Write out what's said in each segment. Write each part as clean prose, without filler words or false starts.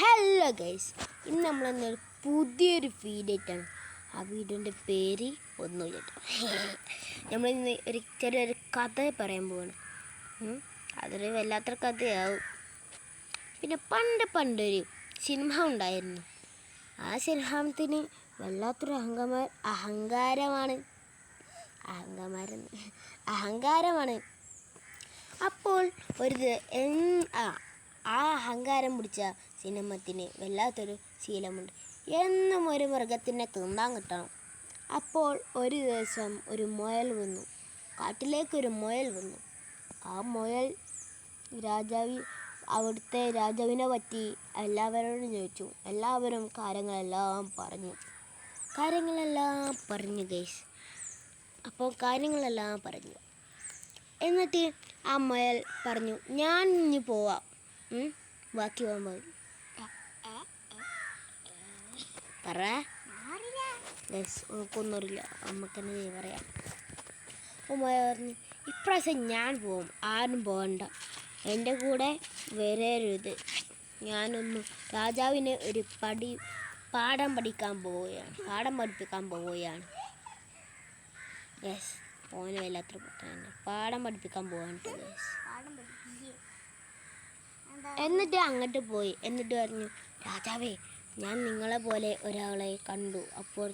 Hello guys, ഇന്ന് നമ്മളെന്നൊരു പുതിയൊരു video ആയിട്ടാണ്. ആ വീഡിയോൻ്റെ പേര് ഒന്നുമില്ല കേട്ടോ. നമ്മളിന്ന് ചെറിയൊരു കഥ പറയാൻ പോവാണ്. അതൊരു വല്ലാത്തൊരു കഥയാവും. പിന്നെ പണ്ടൊരു സിംഹം ഉണ്ടായിരുന്നു. ആ സിംഹത്തിന് വല്ലാത്തൊരു അഹങ്കാരമാണ്. അപ്പോൾ ആ അഹങ്കാരം പിടിച്ച സിംഹത്തിന് വല്ലാത്തൊരു ശീലമുണ്ട്. എന്നും ഒരു മൃഗത്തിനെ തിന്നാൻ കിട്ടണം. അപ്പോൾ ഒരു ദിവസം ഒരു മുയൽ വന്നു. കാട്ടിലേക്കൊരു മുയൽ വന്നു. ആ മുയൽ അവിടുത്തെ രാജാവിനെ പറ്റി എല്ലാവരോടും ചോദിച്ചു. എല്ലാവരും കാര്യങ്ങളെല്ലാം പറഞ്ഞു ഗൈസ്. അപ്പോൾ കാര്യങ്ങളെല്ലാം പറഞ്ഞു. എന്നിട്ട് ആ മുയൽ പറഞ്ഞു, ഞാൻ ഇനി പോവാം, ബാക്കി പോകുമ്പോൾ പറ. നമുക്കൊന്നുമില്ല, നമുക്കെന്നെ പറയാം. അപ്പോൾ മുയൽ പറഞ്ഞു, ഇപ്രാവശ്യം ഞാൻ പോവും, ആരും പോകണ്ട, എൻ്റെ കൂടെ വരരുത്. രാജാവിന് ഒരു പാഠം പഠിപ്പിക്കാൻ പോവുകയാണ്. യെസ്, ഓന് വല്ലാത്തൊരു പാഠം പഠിപ്പിക്കാൻ പോവാണ്. എന്നിട്ട് അങ്ങോട്ട് പോയി. എന്നിട്ട് പറഞ്ഞു, രാജാവേ, ഞാൻ നിങ്ങളെ പോലെ ഒരാളെ കണ്ടു. അപ്പോൾ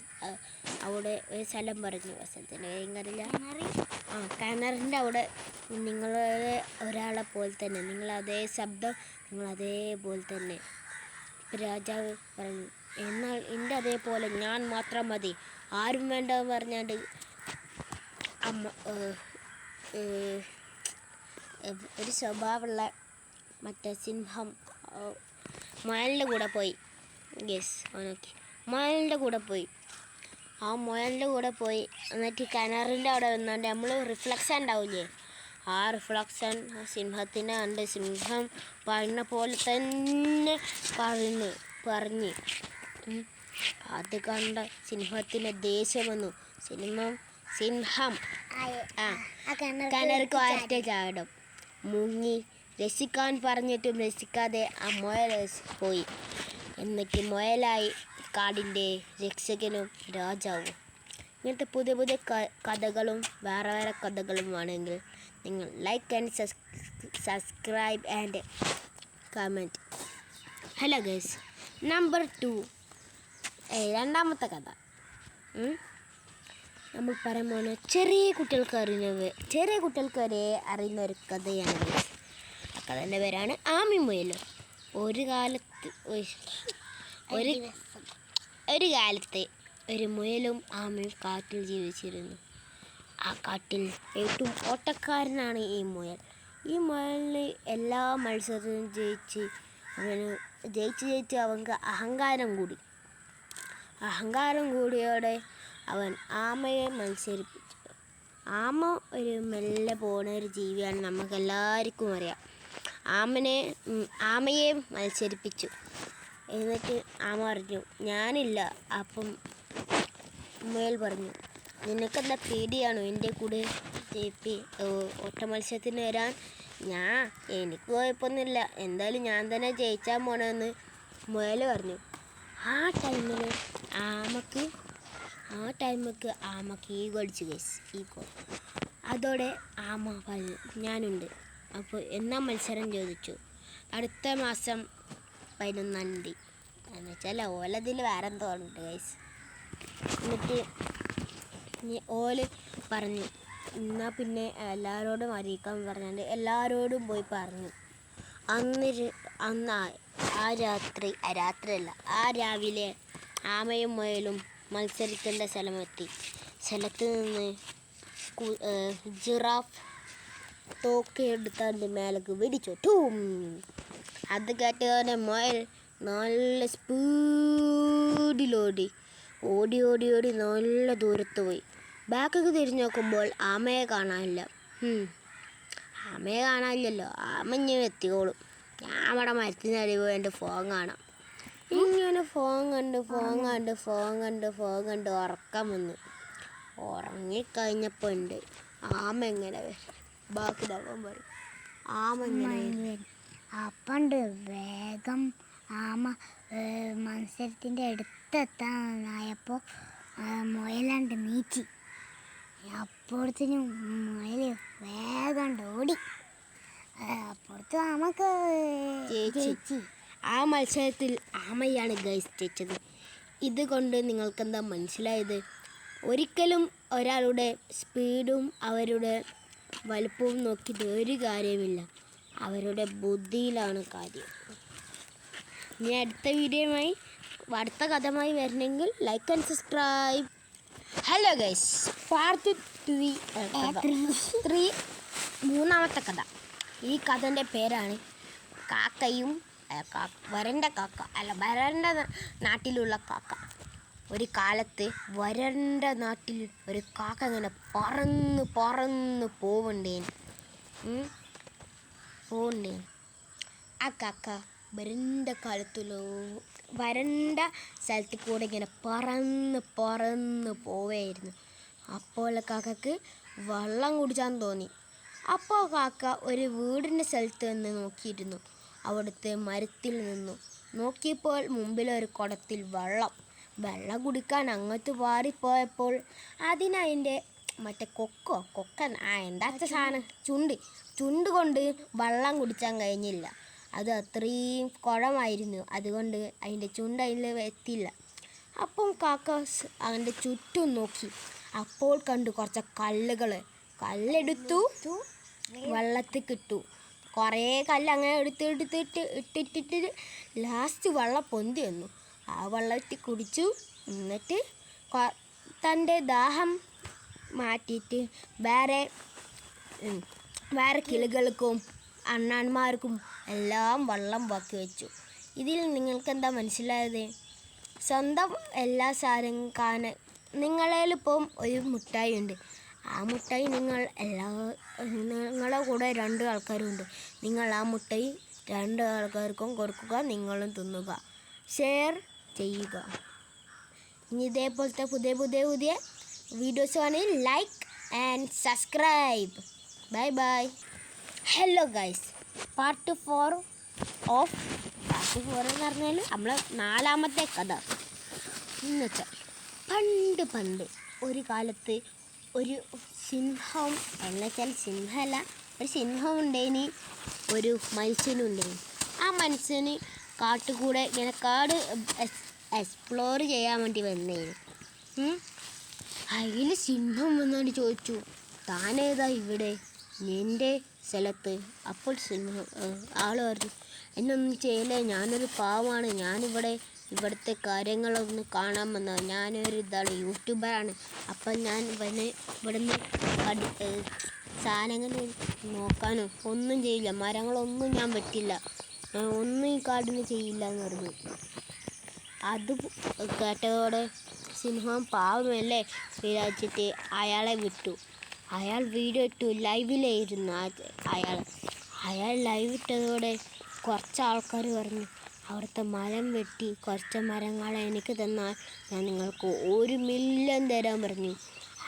അവിടെ ഒരു സ്ഥലം പറഞ്ഞു. സ്ഥലത്തിൻ്റെ കാര്യമില്ല, കിണറിൻ്റെ അവിടെ നിങ്ങളെ ഒരാളെ പോലെ തന്നെ, നിങ്ങളതേ ശബ്ദം, നിങ്ങളതേപോലെ തന്നെ. രാജാവ് പറഞ്ഞു, എന്നാൽ എൻ്റെ അതേപോലെ ഞാൻ മാത്രം മതി, ആരും വേണ്ടെന്ന് പറഞ്ഞാണ്ട് ഒരു സ്വഭാവമുള്ള മറ്റേ സിംഹം മുയലിൻ്റെ കൂടെ പോയി. മുയലിൻ്റെ കൂടെ പോയി. എന്നിട്ട് കിണറിൻ്റെ അവിടെ വന്നുകൊണ്ട് നമ്മൾ റിഫ്ലക്ഷൻ ഉണ്ടാവില്ലേ, ആ റിഫ്ലക്ഷൻ സിംഹത്തിനെ കണ്ട് സിംഹം പറഞ്ഞ പോലെ തന്നെ പറഞ്ഞ് അത് കണ്ട സിംഹത്തിന് ദേഷ്യം വന്നു. സിംഹം കിണർക്ക് ഒറ്റ ചാടും മുങ്ങി. രസിക്കാൻ പറഞ്ഞിട്ടും രസിക്കാതെ ആ മുയൽ പോയി. എന്നിട്ട് മുയലായി കാടിൻ്റെ രക്ഷകനും രാജാവും. ഇങ്ങനത്തെ പുതിയ കഥകളും വേറെ കഥകളും വേണമെങ്കിൽ നിങ്ങൾ like and subscribe and comment. Hello guys, number 2, രണ്ടാമത്തെ കഥ നമ്മൾ പറയാൻ പോകുന്ന ചെറിയ കുട്ടികൾക്ക് വരെ അറിയുന്ന ഒരു കഥയാണ്. ആ കഥൻ്റെ പേരാണ് ആമയും മുയലും. ഒരു കാലത്ത് ഒരു മുയലും ആമയും കാട്ടിൽ ജീവിച്ചിരുന്നു. ആ കാട്ടിൽ ഏറ്റവും ഓട്ടക്കാരനാണ് ഈ മുയൽ. ഈ മുയലിന് എല്ലാ മത്സരത്തിലും ജയിച്ച് അവൻക്ക് അഹങ്കാരം കൂടിയോടെ അവൻ ആമയെ മത്സരിപ്പിച്ചു. ആമ ഒരു മെല്ലെ പോണ ഒരു ജീവിയാണ്, നമുക്കെല്ലാവർക്കും അറിയാം. ആമയെ മത്സരിപ്പിച്ചു. എന്നിട്ട് ആമ പറഞ്ഞു, ഞാനില്ല. അപ്പം മുയൽ പറഞ്ഞു, നിനക്കെന്താ പേടിയാണോ എൻ്റെ കൂടെ ഓട്ട മത്സരത്തിന് വരാൻ? എനിക്ക് കുഴപ്പമൊന്നുമില്ല, എന്തായാലും ഞാൻ തന്നെ ജയിച്ചാൽ പോണെന്ന് മുയൽ പറഞ്ഞു. ആ ടൈമക്ക് ആമക്ക് ഈഗോ അടിച്ചു ഗൈസ്. അതോടെ ആമ പറഞ്ഞു, ഞാനുണ്ട്. അപ്പോൾ എന്നാ മത്സരം ചോദിച്ചു. അടുത്ത മാസം 11-ാം തീയതി എന്ന് വെച്ചാൽ ഓലതിൽ വേറെ എന്തോ ഉണ്ട് ഗൈസ്. എന്നിട്ട് ഓല് പറഞ്ഞു, എന്നാൽ പിന്നെ എല്ലാവരോടും അറിയിക്കാൻ പറഞ്ഞാണ്ട് എല്ലാവരോടും പോയി പറഞ്ഞു. ആ രാവിലെ ആമയും മുയലും മത്സരിക്കേണ്ട സ്ഥലത്ത് നിന്ന് ജിറാഫ് തോക്ക് എടുത്താണ്ട് മേലേക്ക് വെടിച്ചു. അത് കേട്ടോടെ മുയൽ നല്ല സ്പീഡിലോടി ഓടി നല്ല ദൂരത്ത് പോയി. ബാക്കൊക്കെ തിരിഞ്ഞു നോക്കുമ്പോൾ ആമയെ കാണാനില്ലല്ലോ. ആമ ഇങ്ങനെ എത്തിക്കോളും. ഞാൻ അവിടെ മരത്തിനടി പോയി എൻ്റെ ഫോൺ കാണാം. ഇങ്ങനെ ഫോൺ കണ്ട് ഉറക്കം വന്നു. ഉറങ്ങിക്കഴിഞ്ഞപ്പോൾ ഉണ്ട് ആമ എങ്ങനെ ബാക്കി പറയും. ആമ എങ്ങനെ അപ്പണ്ട് വേഗം ആമ മത്സരത്തിൻ്റെ അടുത്തെത്താനായപ്പോൾ മുയലാണ്ട് നീച്ചി. അപ്പോഴത്തേനും മുയൽ വേഗം ഓടി. അപ്പോഴത്തെ ആമക്ക് ജയിച്ചു. ആ മത്സരത്തിൽ ആമയാണ് ഗൈസ് ജയിച്ചത്. ഇതുകൊണ്ട് നിങ്ങൾക്കെന്താ മനസ്സിലായത്? ഒരിക്കലും ഒരാളുടെ സ്പീഡും അവരുടെ വലുപ്പവും നോക്കിയിട്ട് ഒരു കാര്യമില്ല. അവരുടെ ബുദ്ധിയിലാണ് കാര്യം. ഇനി അടുത്ത വീഡിയോയുമായി അടുത്ത കഥമായി വരണമെങ്കിൽ like and subscribe. Hello guys, part 3 മൂന്നാമത്തെ കഥ. ഈ കഥൻ്റെ പേരാണ് കാക്കയും വരണ്ട കാക്ക. വരണ്ട നാട്ടിലുള്ള കാക്ക. ഒരു കാലത്ത് വരണ്ട നാട്ടിൽ ഒരു കാക്ക ഇങ്ങനെ പറന്ന് പോവണ്ടേന്. ആ കാക്ക വരണ്ട സ്ഥലത്തിൽ കൂടെ ഇങ്ങനെ പറന്ന് പോവായിരുന്നു. അപ്പോൾ കാക്കക്ക് വെള്ളം കുടിച്ചാൻ തോന്നി. അപ്പോൾ കാക്ക ഒരു വീടിൻ്റെ സ്ഥലത്ത് നിന്ന് നോക്കിയിരുന്നു. അവിടുത്തെ മരത്തിൽ നിന്നു നോക്കിയപ്പോൾ മുമ്പിലൊരു കുടത്തിൽ വെള്ളം കുടിക്കാൻ അങ്ങോട്ട് പാറിപ്പോയപ്പോൾ അതിനതിൻ്റെ മറ്റേ കൊക്കൻ എന്താച്ച സാധനം ചുണ്ട് കൊണ്ട് വെള്ളം കുടിച്ചാൻ കഴിഞ്ഞില്ല. അത് അത്രയും കുഴമായിരുന്നു. അതുകൊണ്ട് അതിൻ്റെ ചുണ്ട് അതിൽ എത്തില്ല. അപ്പം കാക്ക അതിൻ്റെ ചുറ്റും നോക്കി. അപ്പോൾ കണ്ടു കുറച്ച് കല്ലെടുത്തു വെള്ളത്തിൽ കിട്ടു. കുറേ കല്ല് അങ്ങനെ ഇട്ടിട്ട് ലാസ്റ്റ് വെള്ളം പൊന്തി വന്നു. ആ വെള്ളത്തിൽ കുടിച്ചു. എന്നിട്ട് തൻ്റെ ദാഹം മാറ്റിയിട്ട് വേറെ കിളികൾക്കും അണ്ണാന്മാർക്കും എല്ലാം വെള്ളം ബാക്കി വെച്ചു. ഇതിൽ നിങ്ങൾക്കെന്താ മനസ്സിലായത്? സ്വന്തം എല്ലാ സാധനം നിങ്ങളേലിപ്പം ഒരു മുട്ടായി ഉണ്ട്. ആ മുട്ടായി നിങ്ങളെ കൂടെ 2 ആൾക്കാരുണ്ട്. നിങ്ങൾ ആ മുട്ടായി 2 ആൾക്കാർക്കും കൊടുക്കുക, നിങ്ങളും തിന്നുക, ഷെയർ ചെയ്യുക. ഇനി ഇതേപോലത്തെ പുതിയ വീഡിയോസ് വേണമെങ്കിൽ like and subscribe. Bye. Hello guys, part 4 എന്ന് പറഞ്ഞാൽ നമ്മളെ 4ാമത്തെ കഥ. എന്നുവെച്ചാൽ പണ്ട് ഒരു കാലത്ത് ഒരു സിംഹം, എന്നുവെച്ചാൽ സിംഹമല്ല, ഒരു സിംഹം ഉണ്ടായിന്, ഒരു മനുഷ്യനുണ്ടായിന്. ആ മനുഷ്യന് കാട്ടുകൂടെ ഇങ്ങനെ കാട് എക്സ്പ്ലോർ ചെയ്യാൻ വേണ്ടി വന്നേന്. അതിൽ സിംഹം വന്നുകൊണ്ട് ചോദിച്ചു, താനേതാ ഇവിടെ എൻ്റെ സ്ഥലത്ത്? അപ്പോൾ സിംഹം ആൾ പറഞ്ഞു, എന്നൊന്നും ചെയ്യലേ, ഞാനൊരു പാവമാണ്, ഇവിടുത്തെ കാര്യങ്ങളൊന്ന് കാണാൻ വന്നത്. ഞാനൊരു യൂട്യൂബറാണ്. അപ്പം ഞാൻ ഇവിടുന്ന് സാധനങ്ങൾ നോക്കാനോ ഒന്നും ചെയ്യില്ല, മരങ്ങളൊന്നും ഞാൻ വെട്ടില്ല, ഒന്നും ഈ കാടിന് ചെയ്യില്ല എന്ന് പറഞ്ഞു. അത് കേട്ടതോടെ സിംഹം പാവമല്ലേ വിചാരിച്ചിട്ട് അയാളെ വിട്ടു. അയാൾ വീഡിയോ ഇട്ടു, ലൈവിലായിരുന്നു അയാൾ ലൈവ് ഇട്ടതോടെ കുറച്ച് ആൾക്കാർ പറഞ്ഞു, അവിടുത്തെ മരം വെട്ടി കുറച്ച് മരങ്ങളെ എനിക്ക് തന്നാൽ ഞാൻ നിങ്ങൾക്ക് 1 മില്യൺ തരാൻ പറഞ്ഞു.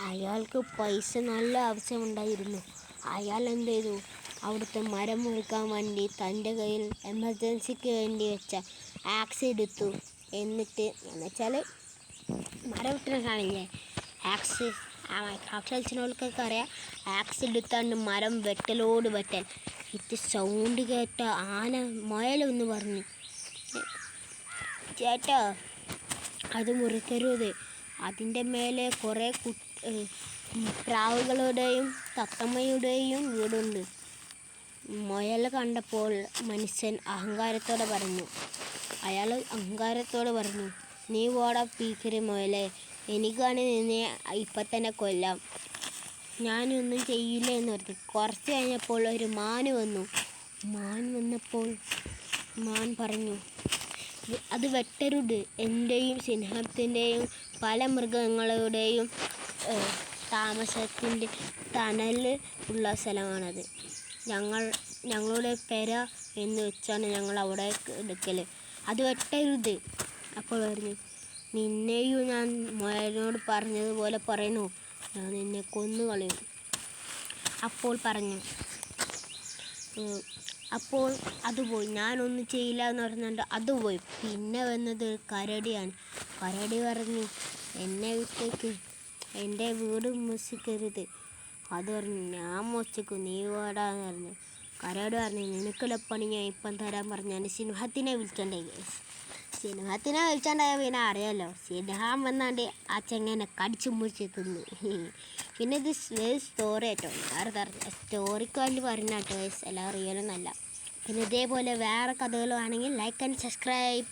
അയാൾക്ക് പൈസ നല്ല ആവശ്യമുണ്ടായിരുന്നു. അയാൾ എന്ത് ചെയ്തു, അവിടുത്തെ മരം മുറിക്കാൻ വേണ്ടി തൻ്റെ കയ്യിൽ എമർജൻസിക്ക് വേണ്ടി വെച്ച ആക്സ് എടുത്തു. എന്നിട്ട് എന്നുവെച്ചാൽ മരം വെട്ടുന്ന സാധനമില്ലേ, ആക്സ്, കളിച്ചിനോൾക്കൊക്കെ അറിയാം. ആക്സ് എടുത്താണ്ട് മരം വെട്ടൽ. ഇത് സൗണ്ട് കേട്ട മുയലൊന്ന് പറഞ്ഞു, ചേട്ടാ അത് മുറിക്കരുത്, അതിൻ്റെ മേലെ കുറേ പ്രാവുകളുടെയും തത്തമ്മയുടെയും വീടുണ്ട്. മുയൽ കണ്ടപ്പോൾ മനുഷ്യൻ അഹങ്കാരത്തോടെ പറഞ്ഞു, നീ പോടാ പീക്കരി മുയലേ, എനിക്കാണ് നിന്നെ ഇപ്പം തന്നെ കൊല്ലാം, ഞാനൊന്നും ചെയ്യില്ല എന്ന് പറഞ്ഞു. കുറച്ച് കഴിഞ്ഞപ്പോൾ ഒരു മാന് വന്നപ്പോൾ മാൻ പറഞ്ഞു, അത് വെട്ടരുത്, എൻ്റെയും സിംഹത്തിൻ്റെയും പല മൃഗങ്ങളുടെയും താമസത്തിൻ്റെ തണൽ ഉള്ള സ്ഥലമാണത്. ഞങ്ങളുടെ പെര എന്ന് വെച്ചാണ് ഞങ്ങൾ അവിടെ എടുക്കൽ, അത് വെട്ടരുത്. അപ്പോൾ പറഞ്ഞു, നിന്നെയും ഞാൻ മുയലിനോട് പറഞ്ഞതുപോലെ പറയണു, ഞാൻ നിന്നെ കൊന്നു കളയും. അപ്പോൾ പറഞ്ഞു, അപ്പോൾ അത് പോയി. ഞാനൊന്നും ചെയ്യില്ല എന്ന് പറഞ്ഞുകൊണ്ട് അത് പോയി. പിന്നെ വന്നത് കരടിയാണ്. കരടി പറഞ്ഞു എന്നെ വിട്ടേക്ക്, എൻ്റെ വീട് മോശിക്കരുത്. അത് പറഞ്ഞു ഞാൻ മോശിക്കും, നീ വേടാന്ന് പറഞ്ഞു. കരടി പറഞ്ഞു നിനക്കുള്ള പണി ഞാൻ ഇപ്പം തരാൻ പറഞ്ഞാണ് സിംഹത്തിനെ വിളിക്കണ്ടേ. സിംഹത്തിനെ വിളിച്ചാണ്ടായ പിന്നെ അറിയാമല്ലോ, സിംഹം വന്നാണ്ട് ആ ചെങ്ങനെ കടിച്ചു മുറിച്ച് തിന്നു. പിന്നെ ഇത് സ്റ്റോറി ആയിട്ടോ, വേറെ സ്റ്റോറിക്ക് വേണ്ടി പറഞ്ഞാട്ടോ, എല്ലാം റിയലൊന്നല്ല. പിന്നെ ഇതേപോലെ വേറെ കഥകൾ വേണമെങ്കിൽ ലൈക്ക് ആൻഡ് സബ്സ്ക്രൈബ്.